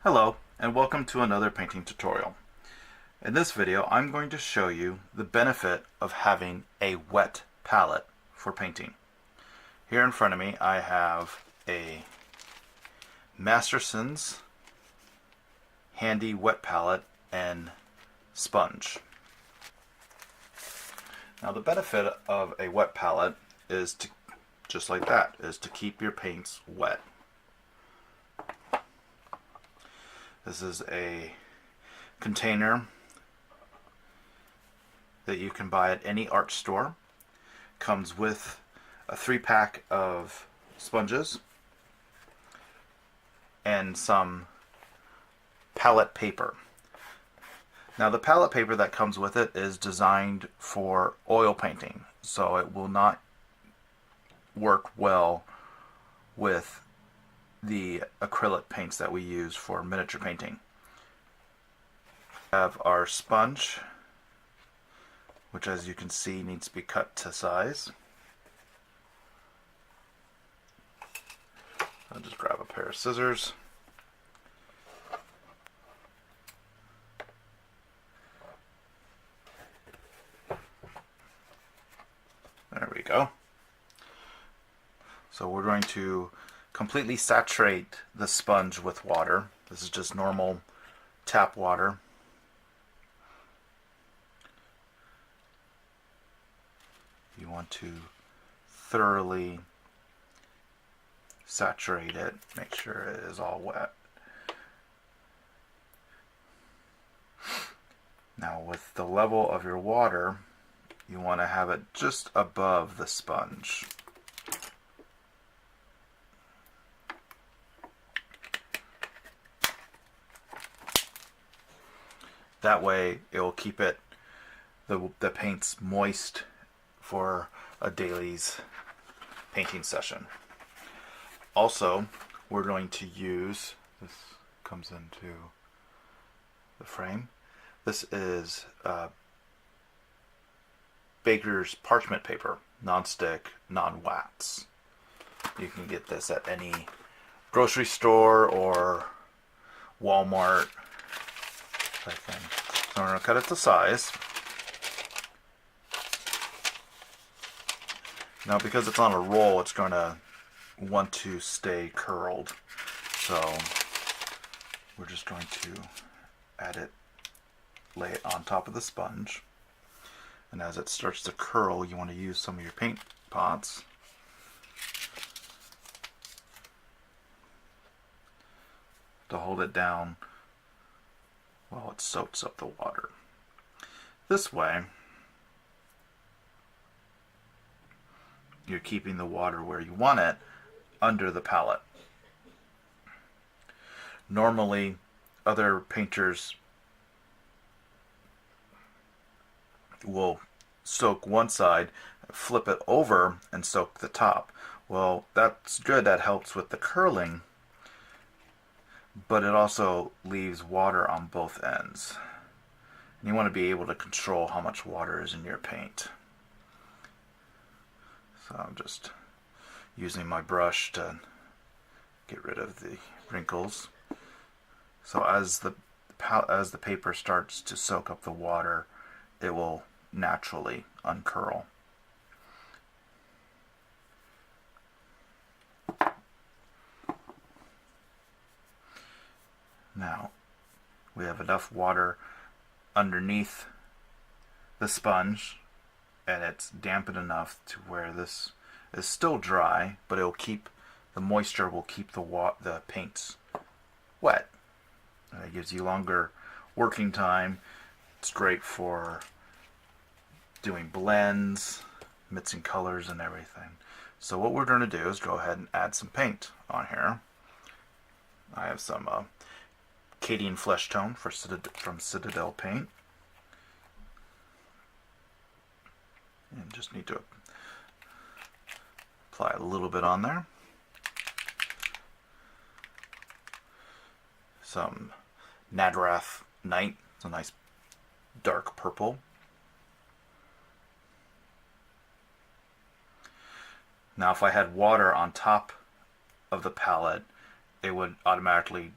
Hello, and welcome to another painting tutorial. In this video, I'm going to show you the benefit of having a wet palette for painting. Here in front of me, I have a Masterson's handy wet palette and sponge. Now the benefit of a wet palette is to, just like that, is to keep your paints wet. This is a container that you can buy at any art store. Comes with a 3-pack of sponges and some palette paper. Now the palette paper that comes with it is designed for oil painting, so it will not work well with the acrylic paints that we use for miniature painting. We have our sponge, which as you can see needs to be cut to size. I'll just grab a pair of scissors. There we go. So we're going to completely saturate the sponge with water. This is just normal tap water. You want to thoroughly saturate it, make sure it is all wet. Now with the level of your water, you want to have it just above the sponge. That way it will keep it, the paints moist for a daily's painting session. Also, we're going to use, this comes into the frame, this is Baker's Parchment paper, non-stick, non-wax. You can get this at any grocery store or Walmart type thing. So I'm going to cut it to size. Now because it's on a roll, it's going to want to stay curled. So we're just going to add it, lay it on top of the sponge. And as it starts to curl, you want to use some of your paint pots to hold it down while it soaks up the water. This way, you're keeping the water where you want it, under the palette. Normally, other painters will soak one side, flip it over, and soak the top. Well, that's good, that helps with the curling, but it also leaves water on both ends. And you want to be able to control how much water is in your paint. So I'm just using my brush to get rid of the wrinkles. So as the paper starts to soak up the water, it will naturally uncurl. Now we have enough water underneath the sponge, and it's dampened enough to where this is still dry, but it'll keep, the moisture will keep the paints wet. And it gives you longer working time. It's great for doing blends, mixing colors and everything. So what we're going to do is go ahead and add some paint on here. I have some Cadian Flesh Tone from Citadel Paint. And just need to apply a little bit on there. Some Nadrath Night, it's a nice dark purple. Now if I had water on top of the palette, it would automatically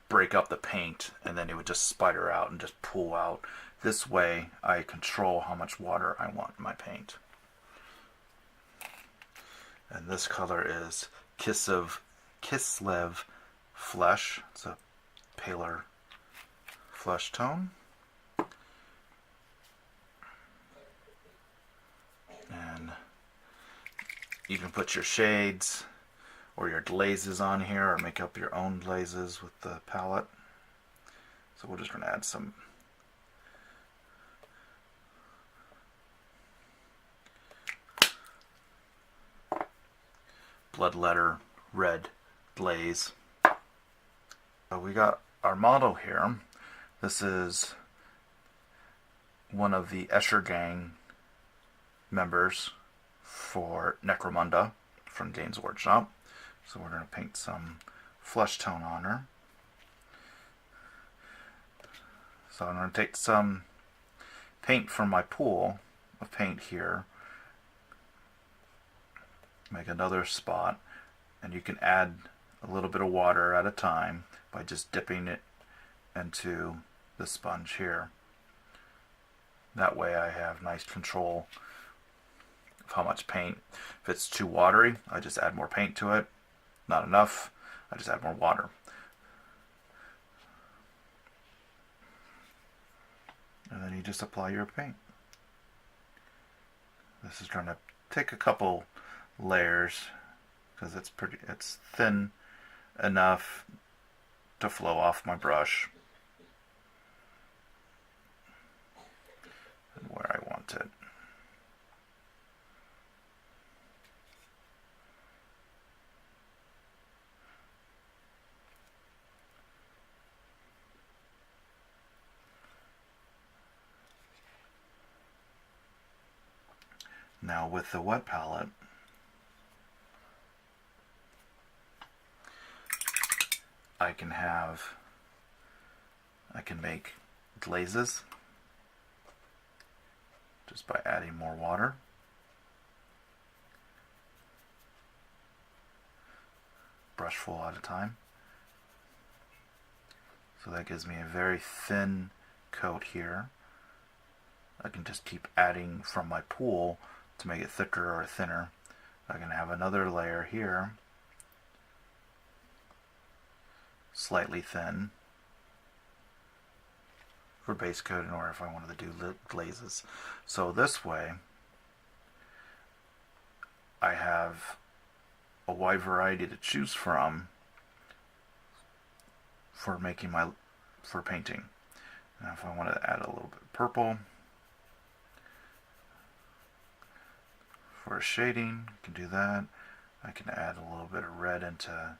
break up the paint, and then it would just spider out and just pool out. This way I control how much water I want in my paint. And this color is Kislev Flesh. It's a paler flesh tone. And you can put your shades or your glazes on here, or make up your own glazes with the palette. So we're just going to add some bloodletter red glaze. So we got our model here. This is one of the Escher gang members for Necromunda from Games Workshop. So we're going to paint some flesh tone on her. So I'm going to take some paint from my pool of paint here, make another spot, and you can add a little bit of water at a time by just dipping it into the sponge here. That way I have nice control of how much paint. If it's too watery, I just add more paint to it. Not enough, I just add more water. And then you just apply your paint. This is going to take a couple layers because it's thin enough to flow off my brush and where I want it. Now with the wet palette, I can make glazes just by adding more water. Brush full at a time. So that gives me a very thin coat here. I can just keep adding from my pool to make it thicker or thinner. I can have another layer here, slightly thin, for base coating, or if I wanted to do glazes. So this way I have a wide variety to choose from for painting. Now if I want to add a little bit of purple for shading, I can do that. I can add a little bit of red into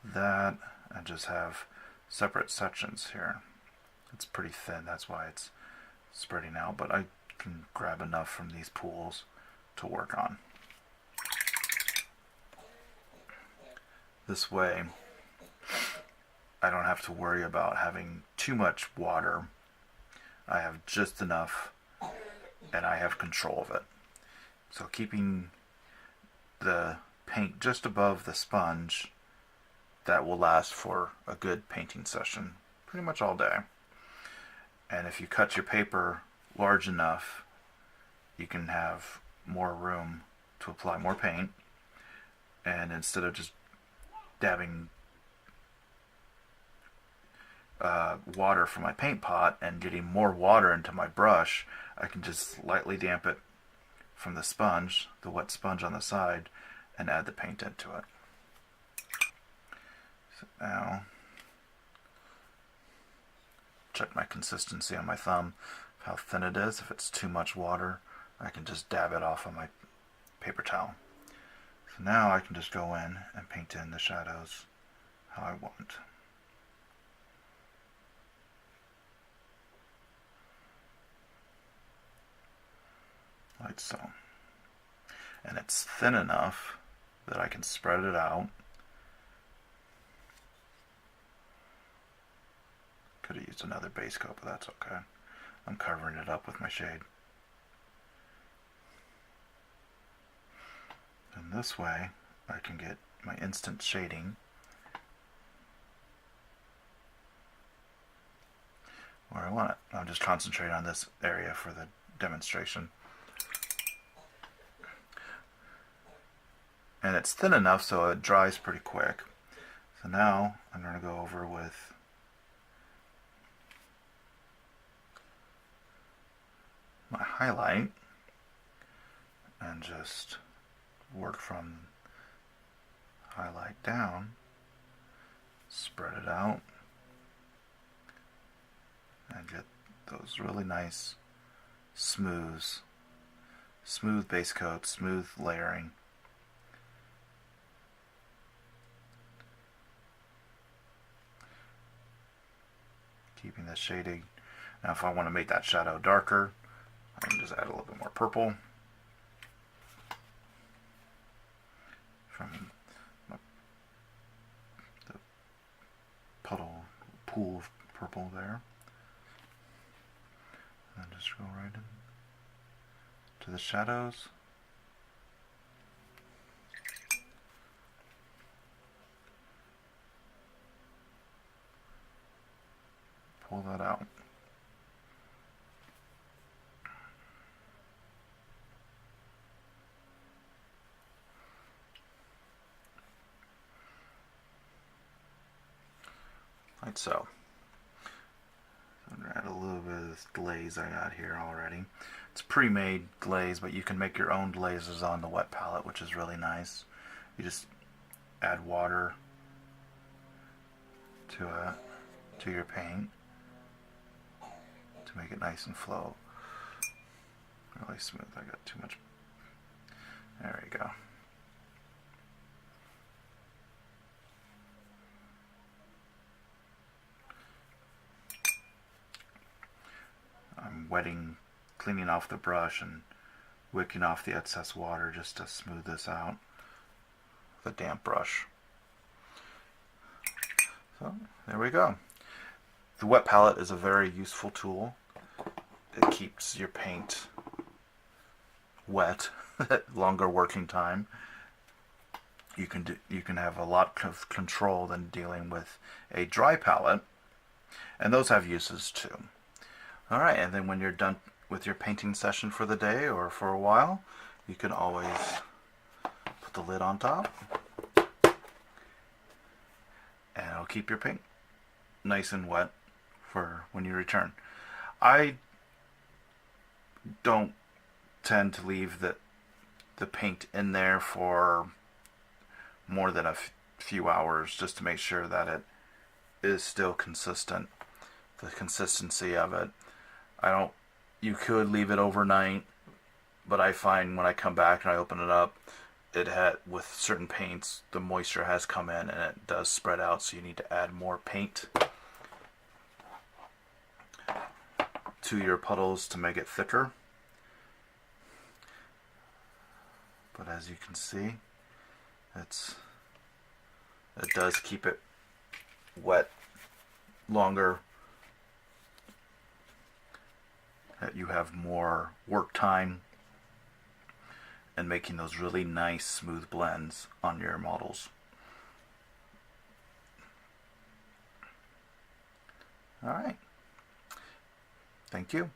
that and just have separate sections here. It's pretty thin, that's why it's spreading out, but I can grab enough from these pools to work on. This way I don't have to worry about having too much water. I have just enough and I have control of it. So keeping the paint just above the sponge, that will last for a good painting session pretty much all day. And if you cut your paper large enough, you can have more room to apply more paint. And instead of just dabbing water from my paint pot and getting more water into my brush, I can just lightly damp it from the sponge, the wet sponge on the side, and add the paint into it. So now, check my consistency on my thumb, how thin it is. If it's too much water, I can just dab it off on my paper towel. So now I can just go in and paint in the shadows how I want. Like so. And it's thin enough that I can spread it out. Could have used another base coat, but that's okay. I'm covering it up with my shade. And this way I can get my instant shading where I want it. I'm just concentrating on this area for the demonstration. And it's thin enough so it dries pretty quick. So now I'm going to go over with my highlight and just work from highlight down, spread it out, and get those really nice smooth base coats, smooth layering. Keeping the shading. Now if I want to make that shadow darker, I can just add a little bit more purple from the pool of purple there. And just go right in to the shadows. Pull that out. Like so. I'm going to add a little bit of this glaze I got here already. It's pre-made glaze, but you can make your own glazes on the wet palette, which is really nice. You just add water to your paint to make it nice and flow. Really smooth. I got too much. There we go. I'm cleaning off the brush and wicking off the excess water just to smooth this out with a damp brush. So there we go. The wet palette is a very useful tool. It keeps your paint wet, longer working time. You can have a lot of control than dealing with a dry palette, and those have uses too. Alright, and then when you're done with your painting session for the day or for a while, you can always put the lid on top and it'll keep your paint nice and wet for when you return. I don't tend to leave the paint in there for more than a few hours just to make sure that it is still consistent, the consistency of it. You could leave it overnight, but I find when I come back and I open it up, with certain paints, the moisture has come in and it does spread out, so you need to add more paint to your puddles to make it thicker. But as you can see, it does keep it wet longer. You have more work time and making those really nice smooth blends on your models. Alright. Thank you.